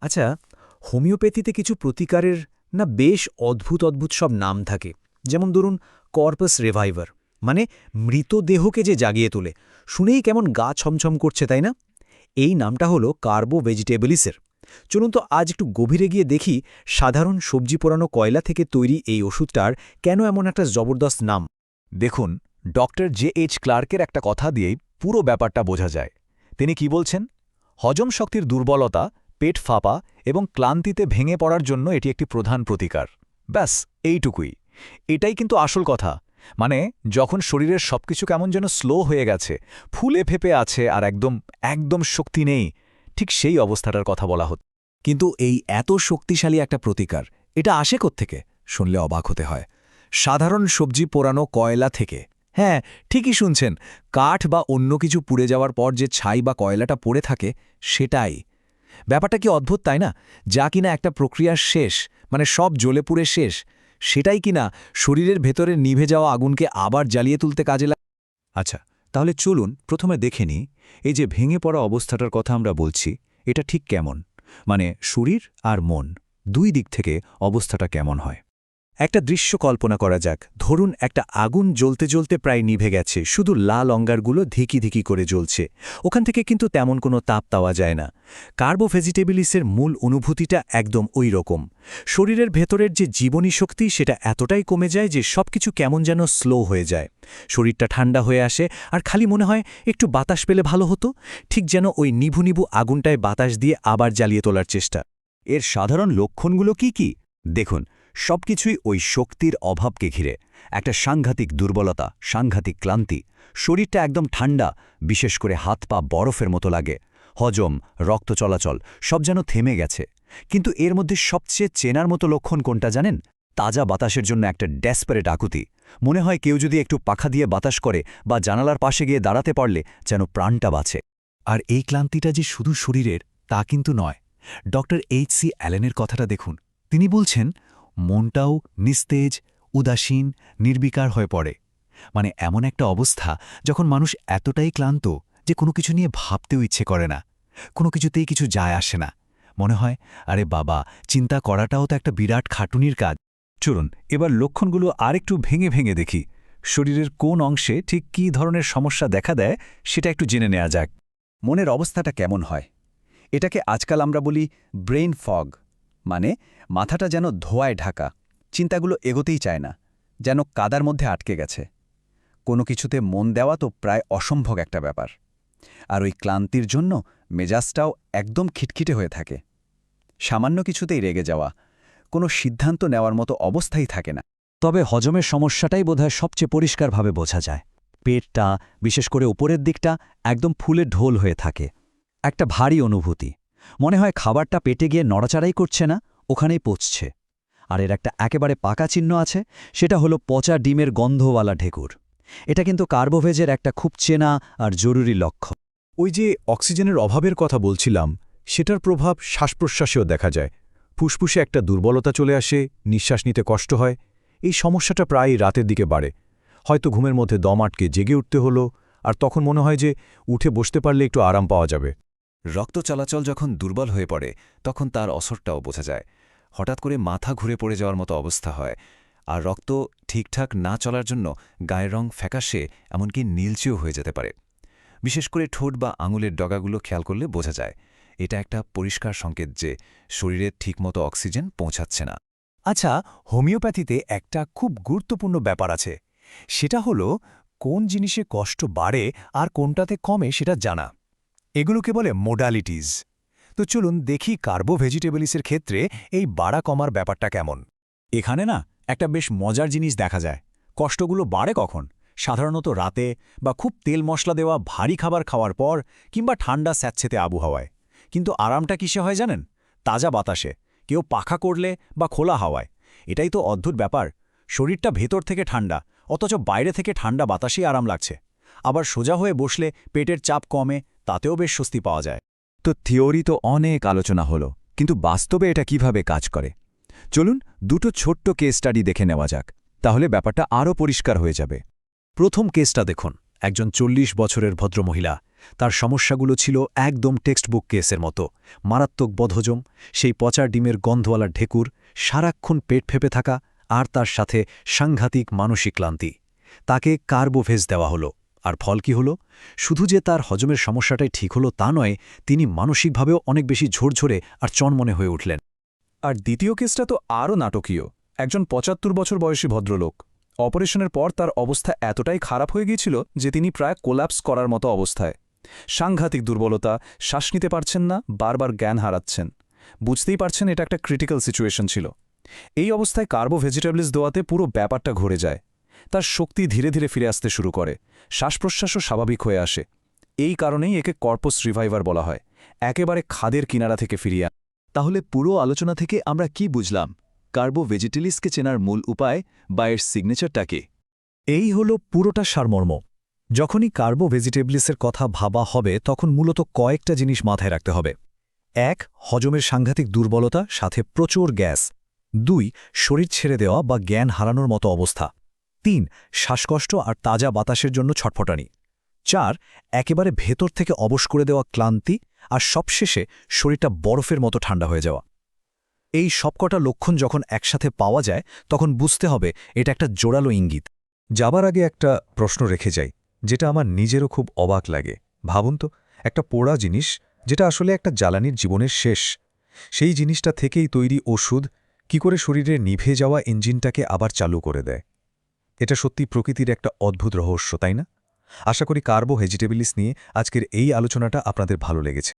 আচ্ছা, হোমিওপ্যাথিতে কিছু প্রতিকারের না বেশ অদ্ভুত অদ্ভুত সব নাম থাকে। যেমন ধরুন কর্পাস রিভাইভার, মানে মৃতদেহকে যে জাগিয়ে তোলে। শুনেই কেমন গা ছমছম করছে, তাই না? এই নামটা হলো কার্বো ভেজিটেবলিসের। চলুন তো আজ একটু গভীরে গিয়ে দেখি সাধারণ সবজি পোড়ানো কয়লা থেকে তৈরি এই ওষুধটার কেন এমন একটা জবরদস্ত নাম। দেখুন, ডক্টর J.H. ক্লার্কের একটা কথা দিয়েই পুরো ব্যাপারটা বোঝা যায়। তিনি কি বলছেন? হজম শক্তির দুর্বলতা, পেট ফাঁপা এবং ক্লান্তিতে ভেঙে পড়ার জন্য এটি একটি প্রধান প্রতিকার। ব্যাস, এইটুকুই। এটাই কিন্তু আসল কথা। মানে যখন শরীরের সবকিছু কেমন যেন স্লো হয়ে গেছে, ফুলে ফেপে আছে আর একদম একদম শক্তি নেই, ঠিক সেই অবস্থাটার কথা বলা হচ্ছে। কিন্তু এই এত শক্তিশালী একটা প্রতিকার, এটা আসে কোত্থেকে? শুনলে অবাক হতে হয়। সাধারণ সবজি পোড়ানো কয়লা থেকে। হ্যাঁ, ঠিকই শুনছেন, কাঠ বা অন্য কিছু পুড়ে যাওয়ার পর যে ছাই বা কয়লাটা পড়ে থাকে, সেটাই। ব্যাপারটা কি অদ্ভুত, তাই না? যা কিনা একটা প্রক্রিয়ার শেষ, মানে সব জ্বলে পুড়ে শেষ, সেটাই কিনা শরীরের ভেতরে নিভে যাওয়া আগুনকে আবার জ্বালিয়ে তুলতে কাজে লাগে। আচ্ছা, তাহলে চলুন প্রথমে দেখে নিই, এই যে ভেঙে পড়া অবস্থাটার কথা আমরা বলছি, এটা ঠিক কেমন? মানে শরীর আর মন দুই দিক থেকে অবস্থাটা কেমন হয়। একটা দৃশ্য কল্পনা করা যাক। ধরুন একটা আগুন জ্বলতে জ্বলতে প্রায় নিভে গেছে, শুধু লাল অঙ্গারগুলো ধিকি ধিকি করে জ্বলছে। ওখান থেকে কিন্তু তেমন কোনো তাপ পাওয়া যায় না। কার্বো ভেজিটেবলিসের মূল অনুভূতিটা একদম ওই রকম। শরীরের ভেতরের যে জীবনী শক্তি, সেটা এতটাই কমে যায় যে সবকিছু কেমন যেন স্লো হয়ে যায়। শরীরটা ঠান্ডা হয়ে আসে আর খালি মনে হয় একটু বাতাস পেলে ভালো হতো, ঠিক যেন ওই নিভু নিভু আগুনটায় বাতাস দিয়ে আবার জ্বালিয়ে তোলার চেষ্টা। এর সাধারণ লক্ষণগুলো কি কি? দেখুন, সবকিছুই ওই শক্তির অভাবকে ঘিরে। একটা সাংঘাতিক দুর্বলতা, সাংঘাতিক ক্লান্তি, শরীরটা একদম ঠান্ডা, বিশেষ করে হাত পা বরফের মতো লাগে। হজম, রক্ত চলাচল সব যেন থেমে গেছে। কিন্তু এর মধ্যে সবচেয়ে চেনার মতো লক্ষণ কোনটা জানেন? তাজা বাতাসের জন্য একটা ডেসপারেট আকুতি। মনে হয় কেউ যদি একটু পাখা দিয়ে বাতাস করে বা জানালার পাশে গিয়ে দাঁড়াতে পারলে যেন প্রাণটা বাঁচে। আর এই ক্লান্তিটা যে শুধু শরীরের, তা কিন্তু নয়। Doctor H.C. অ্যালেনের কথাটা দেখুন। তিনি বলছেন, মনটাও নিস্তেজ, উদাসীন, নির্বিকার হয়ে পড়ে। মানে এমন একটা অবস্থা যখন মানুষ এতটাই ক্লান্ত যে কোনো কিছু নিয়ে ভাবতেও ইচ্ছে করে না, কোনো কিছুতেই কিছু যায় আসে না। মনে হয়, আরে বাবা, চিন্তা করাটাও তো একটা বিরাট খাটুনির কাজ। চলুন এবার লক্ষণগুলো আরেকটু ভেঙে ভেঙে দেখি। শরীরের কোন অংশে ঠিক কী ধরনের সমস্যা দেখা দেয় সেটা একটু জেনে নেওয়া যাক। মনের অবস্থাটা কেমন হয়? এটাকে আজকাল আমরা বলি ব্রেইন ফগ, মানে মাথাটা যেন ধোঁয়ায় ঢাকা, চিন্তাগুলো এগোতেই চায় না, যেন কাদার মধ্যে আটকে গেছে। কোনো কিছুতে মন দেওয়া তো প্রায় অসম্ভব একটা ব্যাপার। আর ওই ক্লান্তির জন্য মেজাজটাও একদম খিটখিটে হয়ে থাকে। সামান্য কিছুতেই রেগে যাওয়া, কোনো সিদ্ধান্ত নেওয়ার মতো অবস্থাই থাকে না। তবে হজমের সমস্যাটাই বোধহয় সবচেয়ে পরিষ্কারভাবে বোঝা যায়। পেটটা, বিশেষ করে উপরের দিকটা, একদম ফুলে ঢোল হয়ে থাকে। একটা ভারী অনুভূতি। মনে হয় খাবারটা পেটে গিয়ে নড়াচড়াই করছে না, ওখানেই পচছে। আর এর একটা একেবারে পাকা চিহ্ন আছে, সেটা হলো পচা ডিমের গন্ধওয়ালা ঢেকুর। এটা কিন্তু কার্বোভেজের একটা খুব চেনা আর জরুরি লক্ষণ। ওই যে অক্সিজেনের অভাবের কথা বলছিলাম, সেটার প্রভাব শ্বাসপ্রশ্বাসেও দেখা যায়। ফুসফুসে একটা দুর্বলতা চলে আসে, নিঃশ্বাস নিতে কষ্ট হয়। এই সমস্যাটা প্রায়ই রাতের দিকে বাড়ে। হয়তো ঘুমের মধ্যে দম আটকে জেগে উঠতে হলো, আর তখন মনে হয় যে উঠে বসতে পারলে একটু আরাম পাওয়া যাবে। রক্ত চলাচল যখন দুর্বল হয়ে পড়ে, তখন তার অসরটাও বোঝা যায়। হঠাৎ করে মাথা ঘুরে পড়ে যাওয়ার মতো অবস্থা হয়। আর রক্ত ঠিকঠাক না চলার জন্য গায়ের রং ফ্যাকাশে, এমনকি নীলচেও হয়ে যেতে পারে। বিশেষ করে ঠোঁট বা আঙুলের ডগাগুলো খেয়াল করলে বোঝা যায়। এটা একটা পরিষ্কার সংকেত যে শরীরে ঠিকমতো অক্সিজেন পৌঁছাচ্ছে না। আচ্ছা, হোমিওপ্যাথিতে একটা খুব গুরুত্বপূর্ণ ব্যাপার আছে। সেটা হলো কোন জিনিসে কষ্ট বাড়ে আর কোনটাতে কমে সেটা জানা। এগুলোকে বলে মোডালিটিজ। তো চলুন দেখি কার্বো ভেজিটেবলিসের ক্ষেত্রে এই বাড়া কমার ব্যাপারটা কেমন। এখানে না একটা বেশ মজার জিনিস দেখা যায়। কষ্টগুলো বাড়ে কখন? সাধারণত রাতে, বা খুব তেল মশলা দেওয়া ভারী খাবার খাওয়ার পর, কিংবা ঠান্ডা স্যাঁতসেঁতে আবহাওয়ায়। কিন্তু আরামটা কিসে হয় জানেন? তাজা বাতাসে, কেউ পাখা করলে বা খোলা হাওয়ায়। এটাই তো অদ্ভুত ব্যাপার। শরীরটা ভেতর থেকে ঠান্ডা, অথচ বাইরে থেকে ঠান্ডা বাতাসেই আরাম লাগছে। আবার সোজা হয়ে বসলে পেটের চাপ কমে, তাতেও বেশ স্বস্তি পাওয়া যায়। তো থিওরি তো অনেক আলোচনা হলো, কিন্তু বাস্তবে এটা কিভাবে কাজ করে? চলুন দুটো ছোট্ট কেস স্টাডি দেখে নেওয়া যাক, তাহলে ব্যাপারটা আরও পরিষ্কার হয়ে যাবে। প্রথম কেসটা দেখুন। একজন 40 বছরের ভদ্রমহিলা, তার সমস্যাগুলো ছিল একদম টেক্সটবুক কেসের মতো, মারাত্মক বদহজম, সেই পচা ডিমের গন্ধওয়ালা ঢেকুর, সারাক্ষণ পেট ফেপে থাকা, আর তার সাথে সাংঘাতিক মানসিক ক্লান্তি। তাকে কার্বোভেজ দেওয়া হলো, আর ফল কি হলো? শুধু যে তার হজমের সমস্যাটাই ঠিক হলো তা নয়, তিনি মানসিকভাবেও অনেক বেশি ঝোরঝরে আর চনমনে হয়ে উঠলেন। আর দ্বিতীয় কেসটা তো আরও নাটকীয়। একজন ৭৫ বছর বয়সী ভদ্রলোক। অপারেশনের পর তার অবস্থা এতটাই খারাপ হয়ে গিয়েছিল যে তিনি প্রায় কোল্যাপস করার মতো অবস্থায়। সাংঘাতিক দুর্বলতা, শ্বাস নিতে পারছেন না, বারবার জ্ঞান হারাচ্ছেন। বুঝতেই পারছেন এটা একটা ক্রিটিক্যাল সিচুয়েশন ছিল। এই অবস্থায় কার্বো ভেজিটেবলস দেওয়াতে পুরো ব্যাপারটা ঘুরে যায়। তার শক্তি ধীরে ধীরে ফিরে আসতে শুরু করে, শ্বাসপ্রশ্বাসও স্বাভাবিক হয়ে আসে। এই কারণেই একে কর্পস রিভাইভার বলা হয়, একেবারে খাদের কিনারা থেকে ফিরিয়ে। তাহলে পুরো আলোচনা থেকে আমরা কি বুঝলাম? কার্বো ভেজিটেলিসকে চেনার মূল উপায় বা এর সিগনেচারটা কি? এই হল পুরোটা সারমর্ম। যখনই কার্বো ভেজিটেবলসের কথা ভাবা হবে তখন মূলত কয়েকটা জিনিস মাথায় রাখতে হবে। ১. হজমের সাংঘাতিক দুর্বলতা সাথে প্রচুর গ্যাস। ২. শরীর ছেড়ে দেওয়া বা জ্ঞান হারানোর মতো অবস্থা। ৩. শ্বাসকষ্ট আর তাজা বাতাসের জন্য ছটফটানি। ৪. একেবারে ভেতর থেকে অবশ করে দেওয়া ক্লান্তি। আর সবশেষে শরীরটা বরফের মতো ঠান্ডা হয়ে যাওয়া। এই সবকটা লক্ষণ যখন একসাথে পাওয়া যায় তখন বুঝতে হবে এটা একটা জোরালো ইঙ্গিত। যাবার আগে একটা প্রশ্ন রেখে যাই, যেটা আমার নিজেরও খুব অবাক লাগে। ভাবুন তো, একটা পোড়া জিনিস যেটা আসলে একটা জ্বালানির জীবনের শেষ, সেই জিনিসটা থেকেই তৈরি ওষুধ কি করে শরীরে নিভে যাওয়া ইঞ্জিনটাকে আবার চালু করে দেয়। এটা সত্যি প্রকৃতির একটা অদ্ভুত রহস্য, তাই না? আশা করি কার্বো ভেজিটেবলস নিয়ে আজকের এই আলোচনাটা আপনাদের ভালো লেগেছে।